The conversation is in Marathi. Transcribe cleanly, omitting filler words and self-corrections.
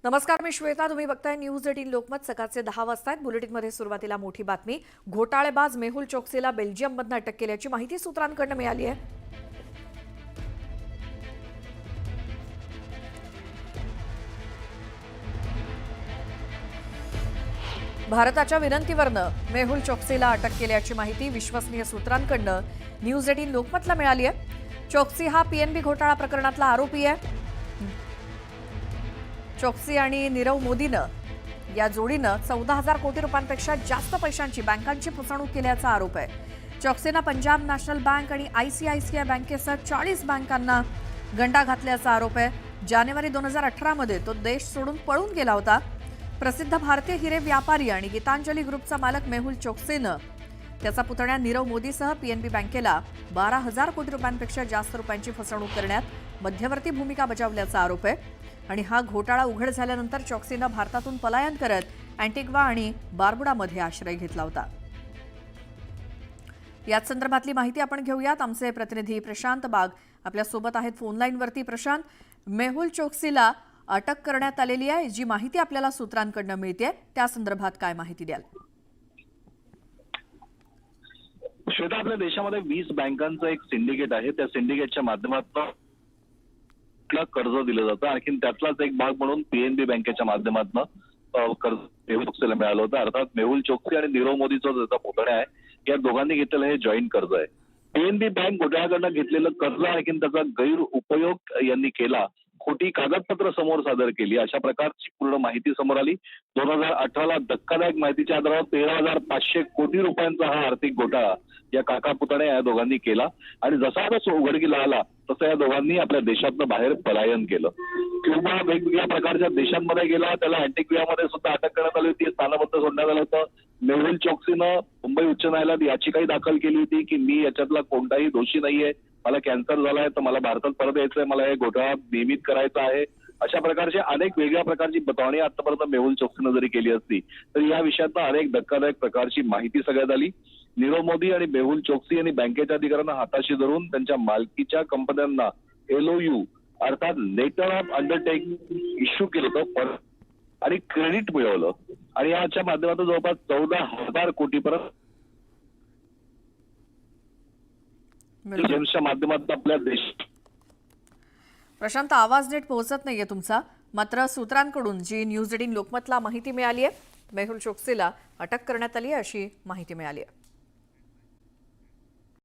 नमस्कार, मी श्वेता. तुम्ही बघताय न्यूज 18 लोकमत. सकाळचे 10 वाजता आहेत. बुलेटिनमध्ये सुरुवातीला मोठी बातमी. घोटाळेबाज मेहुल चोक्सीला बेल्जियममधून अटक केल्याची माहिती सूत्रांकडून मिळाली आहे. भारताच्या विनंतीवरनं मेहुल चोक्सीला अटक केल्याची माहिती विश्वसनीय सूत्रांकडून न्यूज 18 लोकमतला मिळाली आहे. चोक्सी हा पीएनबी घोटाळा प्रकरणातला आरोपी आहे. चोक्सी आणि नीरव मोदीनं या जोडीनं 14,000 कोटी रुपयांपेक्षा जास्त पैशांची बँकांची फसवणूक केल्याचा आरोप आहे. चोक्सीनं पंजाब नॅशनल बँक आणि आयसीआयसीआय बँकेसह 40 बँकांना गंडा घातल्याचा आरोप आहे. जानेवारी 2018 मध्ये तो देश सोडून पळून गेला होता. प्रसिद्ध भारतीय हिरे व्यापारी आणि गीतांजली ग्रुपचा मालक मेहुल चोक्सीनं त्याचा पुतण्या नीरव मोदीसह पीएनबी बँकेला 12,000 कोटी रुपयांपेक्षा जास्त रुपयांची फसवणूक करण्यात मध्यवर्ती भूमिका बजावल्याचा आरोप आहे. आणि हा घोटाळा उघड झाल्यानंतर चोक्सीनं भारतातून पलायन करत अँटिग्वा आणि बार्बुडामध्ये आश्रय घेतला होता. याच संदर्भातली माहिती आपण घेऊयात. आमचे प्रतिनिधी प्रशांत बाग आपल्या सोबत आहेत फोन लाईनवरती. प्रशांत, मेहुल चोक्सीला अटक करण्यात आलेली आहे, जी माहिती आपल्याला सूत्रांकडून मिळते त्या संदर्भात काय माहिती द्याल? श्वेता, आपल्या देशामध्ये 20 बँकांचं एक सिंडिकेट आहे. त्या सिंडिकेटच्या माध्यमातून कर्ज दिलं जातं. आणखी त्यातलाच एक भाग म्हणून पीएनबी बँकेच्या माध्यमातून कर्ज मेहुल चोक्सीला मिळालं होतं. अर्थात मेहुल चोक्सी आणि नीरव मोदीचा ज्याचा पुतण्या आहे, या दोघांनी घेतलेलं हे जॉईंट कर्ज आहे. पीएनबी बँक घोटाळ्याकडनं घेतलेलं कर्ज आणखी त्याचा गैरउपयोग यांनी केला, खोटी कागदपत्र समोर सादर केली, अशा प्रकारची पूर्ण माहिती समोर आली. 2018ला धक्कादायक माहितीच्या आधारावर 13,500 कोटी रुपयांचा हा आर्थिक घोटाळा या काका पुतण्या या दोघांनी केला. आणि जसा जसा उघडकीला आला तसं या दोघांनी आपल्या देशातनं बाहेर पलायन केलं. किंवा वेगवेगळ्या प्रकारच्या देशांमध्ये गेला. त्याला अँटिग्वियामध्ये सुद्धा अटक करण्यात आली होती, स्थानबद्ध सोडण्यात आलं होतं. मेहुल चोक्सीनं मुंबई उच्च न्यायालयात याचिकाही दाखल केली होती की मी याच्यातला कोणताही दोषी नाहीये, मला कॅन्सर झालाय, तर मला भारतात परत यायचंय, मला हे घोटाळा नियमित करायचा आहे. अशा प्रकारचे अनेक वेगळ्या प्रकारची बतावणी आतापर्यंत मेहुल चोक्सीनं जरी केली असती तरी या विषयातनं अनेक धक्कादायक प्रकारची माहिती सगळ्यात आली. नीरव मोदी आणि मेहुल चोक्सी यांनी बँकेच्या अधिकाऱ्यांना हाताशी धरून त्यांच्या मालकीच्या कंपन्यांना LOU अर्थात लेटर ऑफ अंडरटेकिंग इश्यू केलं होतं आणि क्रेडिट मिळवलं. आणि याच्या माध्यमातून जवळपास 14,000 कोटीपर्यंत जेम्सच्या माध्यमातून आपल्या देश. प्रशांत, आवाज नीट पोहोचत नाहीये तुमचा. मात्र सूत्रांकडून जी न्यूज 18 लोकमतला माहिती मिळाली आहे, मेहुल चोक्सीला अटक करण्यात आली आहे अशी माहिती मिळाली आहे.